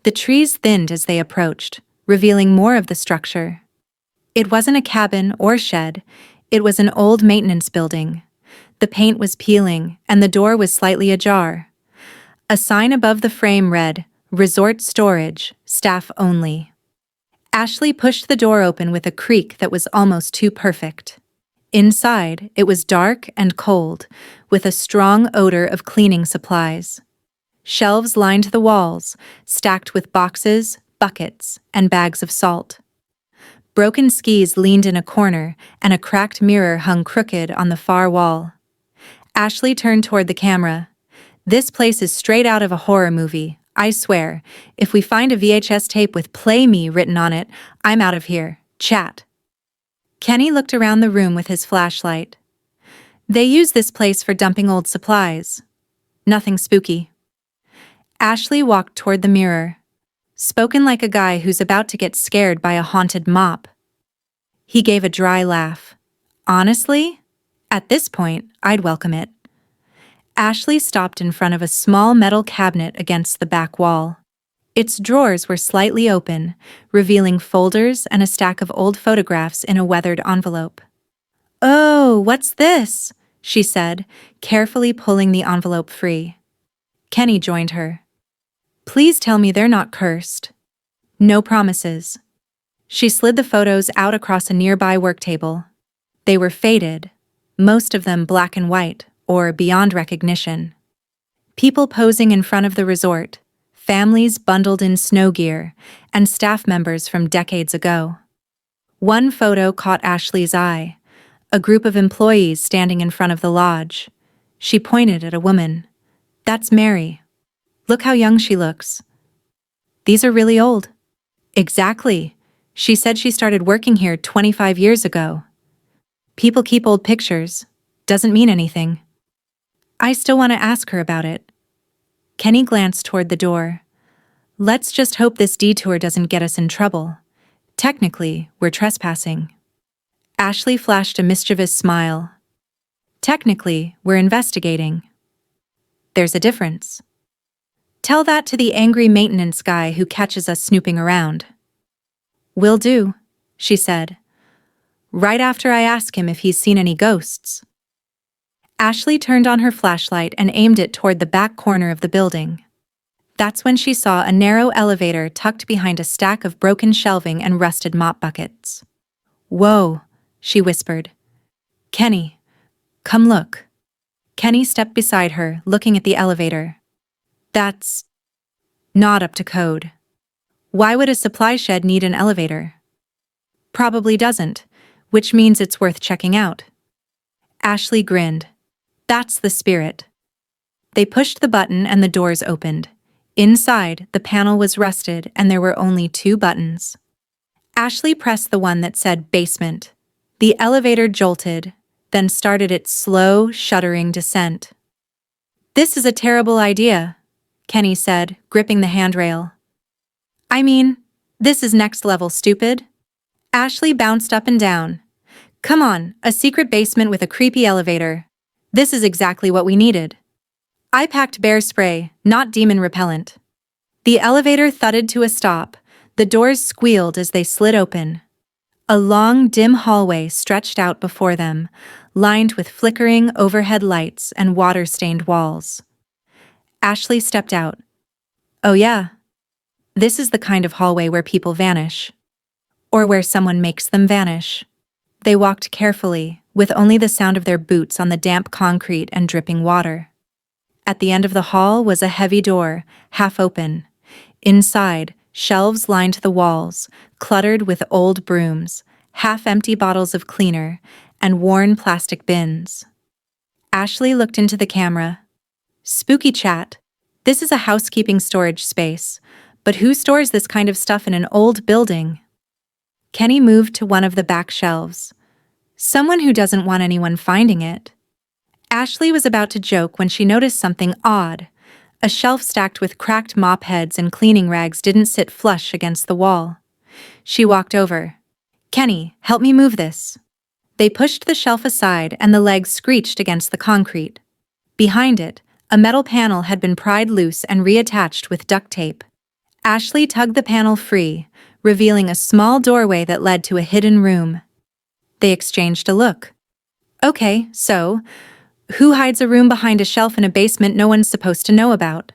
The trees thinned as they approached, revealing more of the structure. It wasn't a cabin or shed, it was an old maintenance building. The paint was peeling, and the door was slightly ajar. A sign above the frame read, "Resort Storage, Staff Only." Ashley pushed the door open with a creak that was almost too perfect. Inside, it was dark and cold, with a strong odor of cleaning supplies. Shelves lined the walls, stacked with boxes, buckets, and bags of salt. Broken skis leaned in a corner, and a cracked mirror hung crooked on the far wall. Ashley turned toward the camera. "This place is straight out of a horror movie, I swear. If we find a VHS tape with 'Play Me' written on it, I'm out of here. Chat." Kenny looked around the room with his flashlight. "They use this place for dumping old supplies. Nothing spooky." Ashley walked toward the mirror. Spoken like a guy who's about to get scared by a haunted mop. He gave a dry laugh. "Honestly, at this point, I'd welcome it." Ashley stopped in front of a small metal cabinet against the back wall. Its drawers were slightly open, revealing folders and a stack of old photographs in a weathered envelope. "Oh, what's this?" she said, carefully pulling the envelope free. Kenny joined her. "Please tell me they're not cursed." "No promises." She slid the photos out across a nearby work table. They were faded, most of them black and white, or beyond recognition. People posing in front of the resort, families bundled in snow gear, and staff members from decades ago. One photo caught Ashley's eye, a group of employees standing in front of the lodge. She pointed at a woman. "That's Mary. Look how young she looks." "These are really old." "Exactly. She said she started working here 25 years ago." "People keep old pictures. Doesn't mean anything." "I still want to ask her about it." Kenny glanced toward the door. "Let's just hope this detour doesn't get us in trouble. Technically, we're trespassing." Ashley flashed a mischievous smile. "Technically, we're investigating." "There's a difference." "Tell that to the angry maintenance guy who catches us snooping around." "Will do," she said. "Right after I ask him if he's seen any ghosts." Ashley turned on her flashlight and aimed it toward the back corner of the building. That's when she saw a narrow elevator tucked behind a stack of broken shelving and rusted mop buckets. "Whoa," she whispered. "Kenny, come look." Kenny stepped beside her, looking at the elevator. "That's not up to code. Why would a supply shed need an elevator?" "Probably doesn't, which means it's worth checking out." Ashley grinned. "That's the spirit." They pushed the button and the doors opened. Inside, the panel was rusted and there were only 2 buttons. Ashley pressed the one that said basement. The elevator jolted, then started its slow, shuddering descent. "This is a terrible idea," Kenny said, gripping the handrail. "I mean, this is next level stupid." Ashley bounced up and down. "Come on, a secret basement with a creepy elevator. This is exactly what we needed." I packed bear spray, not demon repellent. The elevator thudded to a stop. The doors squealed as they slid open. A long, dim hallway stretched out before them, lined with flickering overhead lights and water-stained walls. Ashley stepped out. "Oh yeah. This is the kind of hallway where people vanish. Or where someone makes them vanish." They walked carefully, with only the sound of their boots on the damp concrete and dripping water. At the end of the hall was a heavy door, half open. Inside, shelves lined the walls, cluttered with old brooms, half-empty bottles of cleaner, and worn plastic bins. Ashley looked into the camera. "Spooky chat. This is a housekeeping storage space, but who stores this kind of stuff in an old building?" Kenny moved to one of the back shelves. "Someone who doesn't want anyone finding it." Ashley was about to joke when she noticed something odd. A shelf stacked with cracked mop heads and cleaning rags didn't sit flush against the wall. She walked over. "Kenny, help me move this." They pushed the shelf aside and the legs screeched against the concrete. Behind it, a metal panel had been pried loose and reattached with duct tape. Ashley tugged the panel free, revealing a small doorway that led to a hidden room. They exchanged a look. Okay, so, who hides a room behind a shelf in a basement no one's supposed to know about?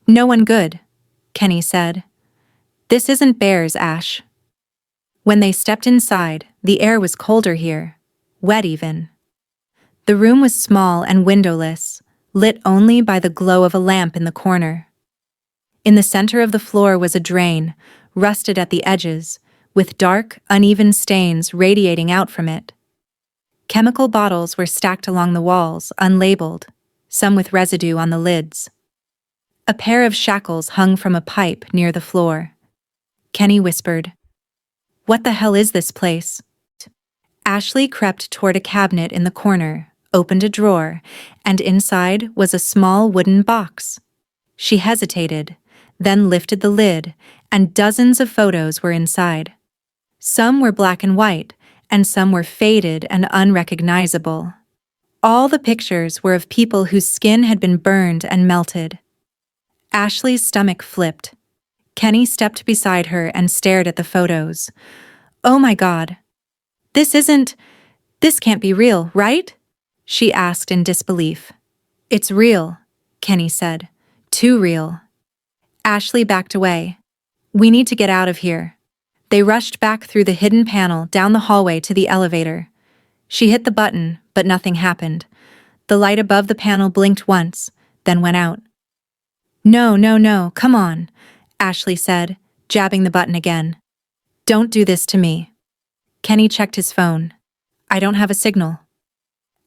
No one good, Kenny said. This isn't bears, Ash. When they stepped inside, the air was colder here, wet even. The room was small and windowless, lit only by the glow of a lamp in the corner. In the center of the floor was a drain, rusted at the edges, with dark, uneven stains radiating out from it. Chemical bottles were stacked along the walls, unlabeled, some with residue on the lids. A pair of shackles hung from a pipe near the floor. Kenny whispered, "What the hell is this place?" Ashley crept toward a cabinet in the corner, opened a drawer, and inside was a small wooden box. She hesitated, then lifted the lid, and dozens of photos were inside. Some were black and white, and some were faded and unrecognizable. All the pictures were of people whose skin had been burned and melted. Ashley's stomach flipped. Kenny stepped beside her and stared at the photos. "Oh my God. This can't be real, right?" she asked in disbelief. "It's real," Kenny said. "Too real." Ashley backed away. "We need to get out of here." They rushed back through the hidden panel down the hallway to the elevator. She hit the button, but nothing happened. The light above the panel blinked once, then went out. No, come on," Ashley said, jabbing the button again. "Don't do this to me." Kenny checked his phone. "I don't have a signal."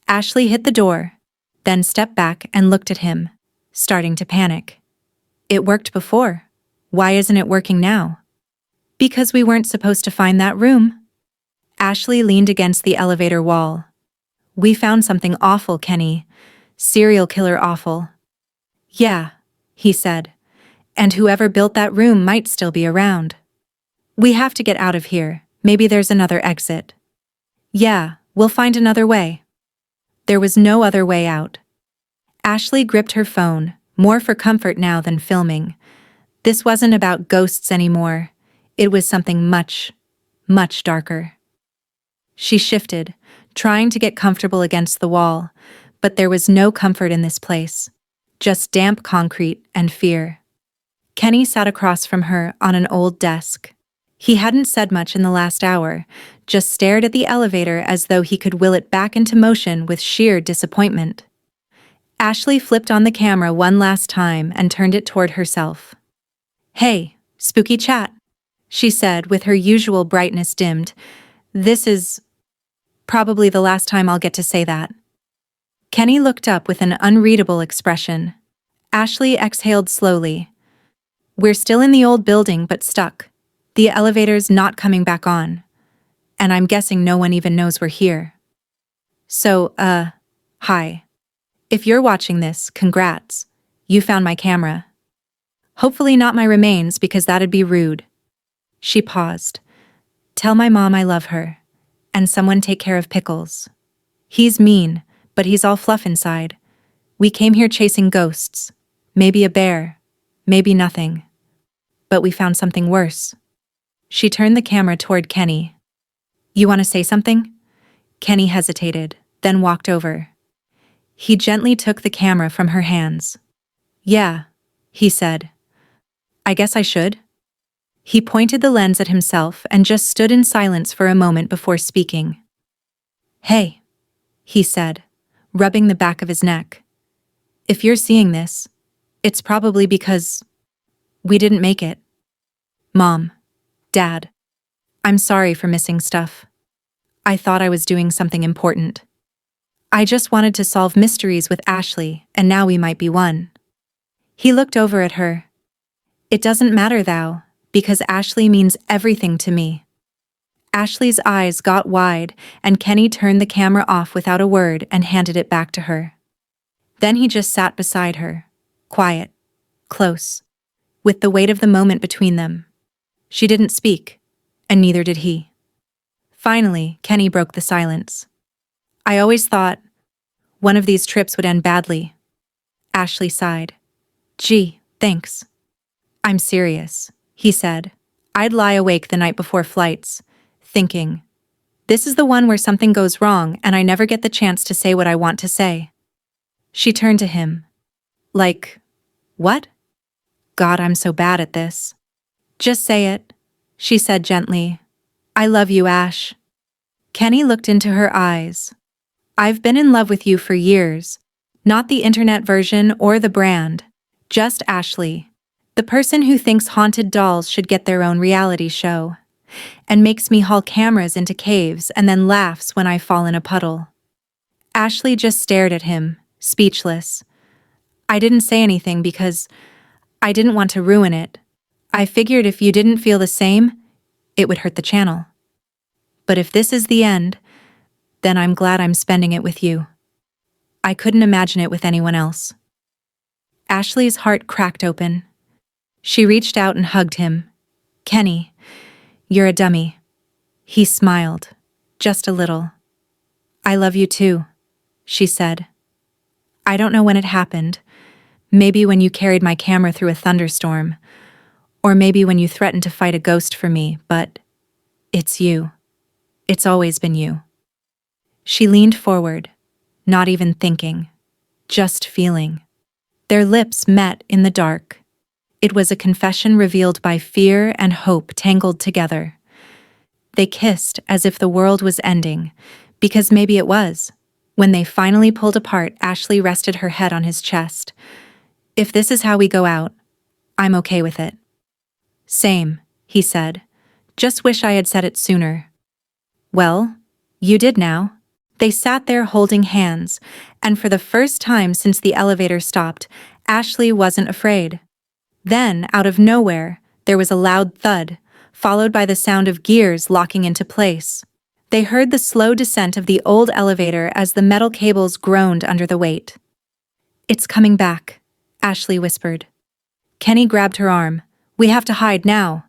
Ashley hit the door, then stepped back and looked at him, starting to panic. "It worked before. Why isn't it working now?" "Because we weren't supposed to find that room." Ashley leaned against the elevator wall. "We found something awful, Kenny. Serial killer awful." "Yeah," he said. "And whoever built that room might still be around. We have to get out of here. Maybe there's another exit." "Yeah, we'll find another way." There was no other way out. Ashley gripped her phone, more for comfort now than filming. This wasn't about ghosts anymore. It was something much, much darker. She shifted, trying to get comfortable against the wall, but there was no comfort in this place. Just damp concrete and fear. Kenny sat across from her on an old desk. He hadn't said much in the last hour, just stared at the elevator as though he could will it back into motion with sheer disappointment. Ashley flipped on the camera one last time and turned it toward herself. "Hey, spooky chat," she said with her usual brightness dimmed. "This is probably the last time I'll get to say that." Kenny looked up with an unreadable expression. Ashley exhaled slowly. "We're still in the old building but stuck. The elevator's not coming back on. And I'm guessing no one even knows we're here. So, hi. If you're watching this, congrats. You found my camera. Hopefully not my remains because that'd be rude." She paused. "Tell my mom I love her. And someone take care of Pickles. He's mean, but he's all fluff inside. We came here chasing ghosts. Maybe a bear. Maybe nothing. But we found something worse." She turned the camera toward Kenny. "You want to say something?" Kenny hesitated, then walked over. He gently took the camera from her hands. "Yeah," he said. "I guess I should." He pointed the lens at himself and just stood in silence for a moment before speaking. "Hey," he said, rubbing the back of his neck. "If you're seeing this, it's probably because we didn't make it. Mom, Dad, I'm sorry for missing stuff. I thought I was doing something important. I just wanted to solve mysteries with Ashley, and now we might be one." He looked over at her. "It doesn't matter, thou, because Ashley means everything to me." Ashley's eyes got wide, and Kenny turned the camera off without a word and handed it back to her. Then he just sat beside her, quiet, close, with the weight of the moment between them. She didn't speak, and neither did he. Finally, Kenny broke the silence. "I always thought one of these trips would end badly." Ashley sighed. "Gee, thanks." I'm serious, he said. I'd lie awake the night before flights, thinking, this is the one where something goes wrong and I never get the chance to say what I want to say. She turned to him. Like, what? God, I'm so bad at this. Just say it, she said gently. I love you, Ash. Kenny looked into her eyes. I've been in love with you for years. Not the internet version or the brand. Just Ashley. The person who thinks haunted dolls should get their own reality show. And makes me haul cameras into caves and then laughs when I fall in a puddle. Ashley just stared at him, speechless. I didn't say anything because I didn't want to ruin it. I figured if you didn't feel the same, it would hurt the channel. But if this is the end, then I'm glad I'm spending it with you. I couldn't imagine it with anyone else. Ashley's heart cracked open. She reached out and hugged him. Kenny, you're a dummy. He smiled, just a little. I love you too, she said. I don't know when it happened. Maybe when you carried my camera through a thunderstorm. Or maybe when you threatened to fight a ghost for me, but it's you. It's always been you. She leaned forward, not even thinking, just feeling. Their lips met in the dark. It was a confession revealed by fear and hope tangled together. They kissed as if the world was ending, because maybe it was. When they finally pulled apart, Ashley rested her head on his chest. If this is how we go out, I'm okay with it. Same, he said. Just wish I had said it sooner. Well, you did now. They sat there holding hands, and for the first time since the elevator stopped, Ashley wasn't afraid. Then, out of nowhere, there was a loud thud, followed by the sound of gears locking into place. They heard the slow descent of the old elevator as the metal cables groaned under the weight. It's coming back, Ashley whispered. Kenny grabbed her arm. We have to hide now.